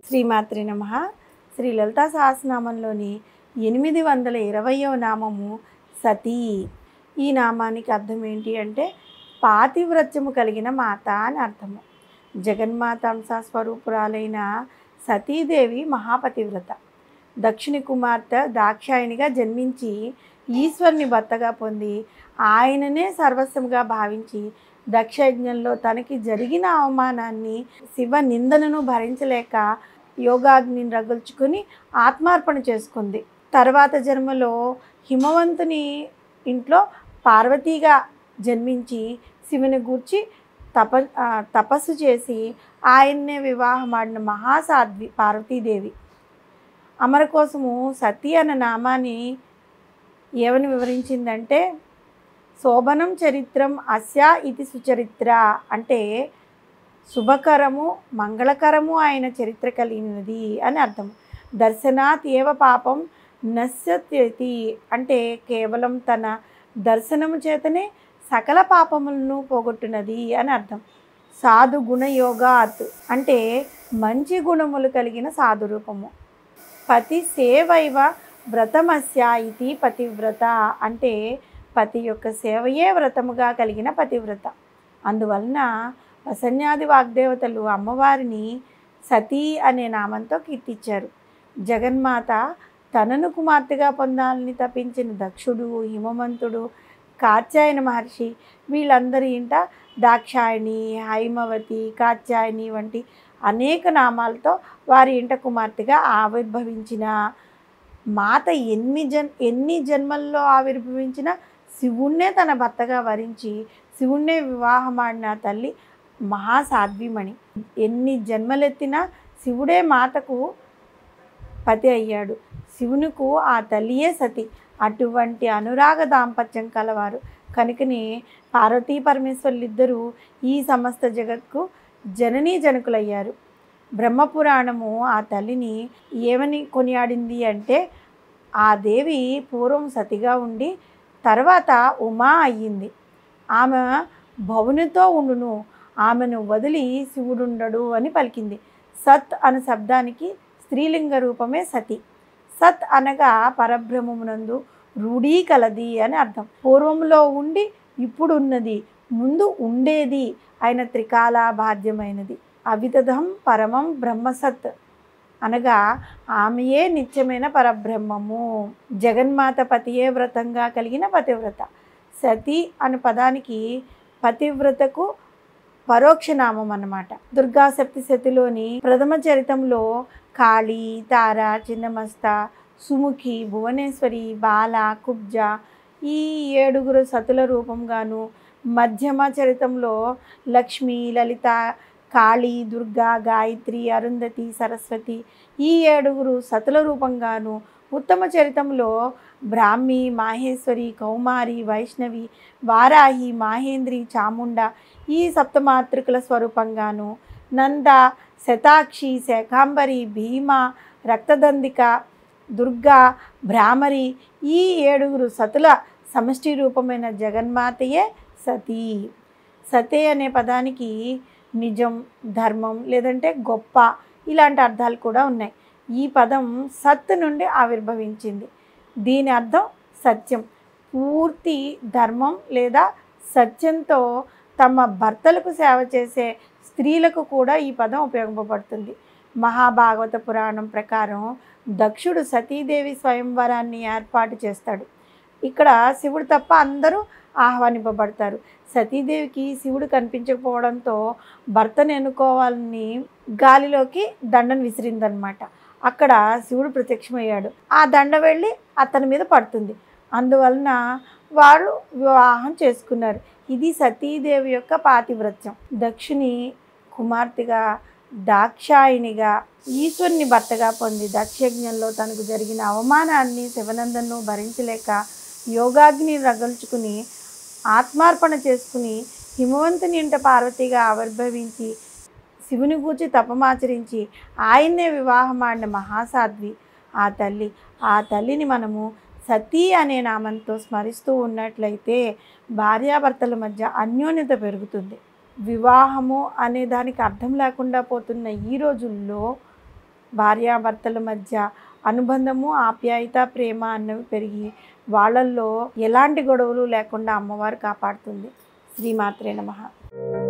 శ్రీమాత్రే నమః. శ్రీ లలితా సహస్రనామంలోని 820వ నామము సతీ. ఈ నామానికి అర్థం ఏంటి అంటే పాతివ్రత్యము కలిగిన మాత అని అర్థము. జగన్మాత అంశ స్వరూపురాలైన సతీదేవి మహాపతివ్రత. దక్షిణి కుమార్తె దాక్షాయణిగా జన్మించి ఈశ్వరుని భర్తగా పొంది ఆయననే సర్వస్వముగా భావించి దక్షయజ్ఞంలో తనకి జరిగిన అవమానాన్ని శివ నిందనను భరించలేక యోగాగ్నిని రగుల్చుకొని ఆత్మార్పణ చేసుకుంది. తర్వాత జన్మలో హిమవంతుని ఇంట్లో పార్వతీగా జన్మించి శివుని గూర్చి తపస్సు చేసి ఆయన్నే వివాహమాడిన మహాసాధ్వి పార్వతీదేవి. అమర కోసము సతీ అన్న నామాన్ని ఏమని వివరించిందంటే శోభనం చరిత్రం అస్యా ఇది సుచరిత్ర అంటే శుభకరము మంగళకరము అయిన చరిత్ర కలిగినది అని అర్థం. దర్శనాత్ ఏవ పాపం నశ్యతి అంటే కేవలం తన దర్శనము చేతనే సకల పాపములను పోగొట్టునది అని అర్థం. సాధు గుణయోగాత్ అంటే మంచి గుణములు కలిగిన సాధు రూపము. పతి సేవైవ వ్రతమస్య ఇది పతివ్రత అంటే పతి యొక్క సేవయే వ్రతముగా కలిగిన పతివ్రత. అందువలన వసన్యాది వాగ్దేవతలు అమ్మవారిని సతీ అనే నామంతో కీర్తించారు. జగన్మాత తనను కుమార్తెగా పొందాలని తపించిన దక్షుడు, హిమవంతుడు, కాత్యాయన మహర్షి వీళ్ళందరి ఇంట దాక్షాయణి, హైమవతి, కాత్యాయని వంటి అనేక నామాలతో వారి ఇంట కుమార్తెగా ఆవిర్భవించిన మాత ఎన్ని జన్మల్లో ఆవిర్భవించిన శివుణ్ణే తన భర్తగా వరించి శివుణ్ణే వివాహమాడిన తల్లి మహాసాధ్వీమణి. ఎన్ని జన్మలెత్తినా శివుడే మాతకు పతి అయ్యాడు. శివునికు ఆ తల్లియే సతి. అటువంటి అనురాగ దాంపత్యం కలవారు కనుకనే పార్వతీ పరమేశ్వరులిద్దరూ ఈ సమస్త జగత్కు జననీ జనకులయ్యారు. బ్రహ్మపురాణము ఆ తల్లిని ఏమని కొనియాడింది అంటే ఆ దేవి పూర్వం సతిగా ఉండి తర్వాత ఉమా అయ్యింది. ఆమె భవునితో ఉండును, ఆమెను వదిలి శివుడుండడు అని పలికింది. సత్ అనే శబ్దానికి స్త్రీలింగ రూపమే సతి. సత్ అనగా పరబ్రహ్మమునందు రూఢీ కలది అని అర్థం. పూర్వంలో ఉండి ఇప్పుడున్నది, ముందు ఉండేది అయిన త్రికాలాబాధ్యమైనది. అవితథం పరమం బ్రహ్మసత్ అనగా ఆమెయే నిత్యమైన పరబ్రహ్మము. జగన్మాత పతియే వ్రతంగా కలిగిన పతివ్రత. సతి అనే పదానికి పతివ్రతకు పరోక్షనామం అన్నమాట. దుర్గా సప్తశతిలోని ప్రథమ చరితంలో కాళీ, తార, చిన్నమస్త, సుముఖి, భువనేశ్వరి, బాల, కుబ్జ ఈ 7 సతుల రూపంగాను, మధ్యమ చరితంలో లక్ష్మి, లలిత, కాళీ, దుర్గా, గాయత్రి, అరుంధతి, సరస్వతి ఈ 7 సతుల రూపంగాను, ఉత్తమ చరితంలో బ్రాహ్మి, మాహేశ్వరి, కౌమారి, వైష్ణవి, వారాహి, మాహేంద్రి, చాముండ ఈ సప్తమాతృకుల స్వరూపంగాను, నంద, శతాక్షి, శాకాంబరి, భీమ, రక్తదందిక, దుర్గా, భ్రామరి ఈ 7 సతుల సమష్టి రూపమైన జగన్మాతయే సతీ. సతే అనే పదానికి నిజం, ధర్మం లేదంటే గొప్ప ఇలాంటి అర్థాలు కూడా ఉన్నాయి. ఈ పదం సత్ నుండి ఆవిర్భవించింది. దీని అర్థం సత్యం. పూర్తి ధర్మం లేదా సత్యంతో తమ భర్తలకు సేవ చేసే స్త్రీలకు కూడా ఈ పదం ఉపయోగపడుతుంది. మహాభాగవత పురాణం ప్రకారం దక్షుడు సతీదేవి స్వయంవరాన్ని ఏర్పాటు చేస్తాడు. ఇక్కడ శివుడు తప్ప అందరూ ఆహ్వానింపబడతారు. సతీదేవికి శివుడు కనిపించకపోవడంతో భర్తను ఎన్నుకోవాలని గాలిలోకి దండను విసిరిందనమాట. అక్కడ శివుడు ప్రత్యక్షమయ్యాడు. ఆ దండ వెళ్ళి అతని మీద పడుతుంది. అందువలన వాళ్ళు వివాహం చేసుకున్నారు. ఇది సతీదేవి యొక్క పాతివ్రత్యం. దక్షుని కుమార్తెగా దాక్షాయినిగా ఈశ్వరుని భర్తగా పొంది దక్షయజ్ఞంలో తనకు జరిగిన అవమానాన్ని శివనందను భరించలేక యోగాగ్ని రగల్చుకుని ఆత్మార్పణ చేసుకుని హిమవంతుని ఇంట పార్వతిగా ఆవిర్భవించి శివుని గూర్చి తపమాచరించి ఆయన్నే వివాహమాడిన మహాసాధ్వి ఆ తల్లిని మనము సతీ అనే నామంతో స్మరిస్తూ ఉన్నట్లయితే భార్యాభర్తల మధ్య అన్యోన్యత పెరుగుతుంది. వివాహము అనే దానికి అర్థం లేకుండా పోతున్న ఈ రోజుల్లో భార్యాభర్తల మధ్య అనుబంధము, ఆప్యాయత, ప్రేమ అన్నవి పెరిగి వాళ్ళల్లో ఎలాంటి గొడవలు లేకుండా అమ్మవారు కాపాడుతుంది. శ్రీమాత్రే నమః.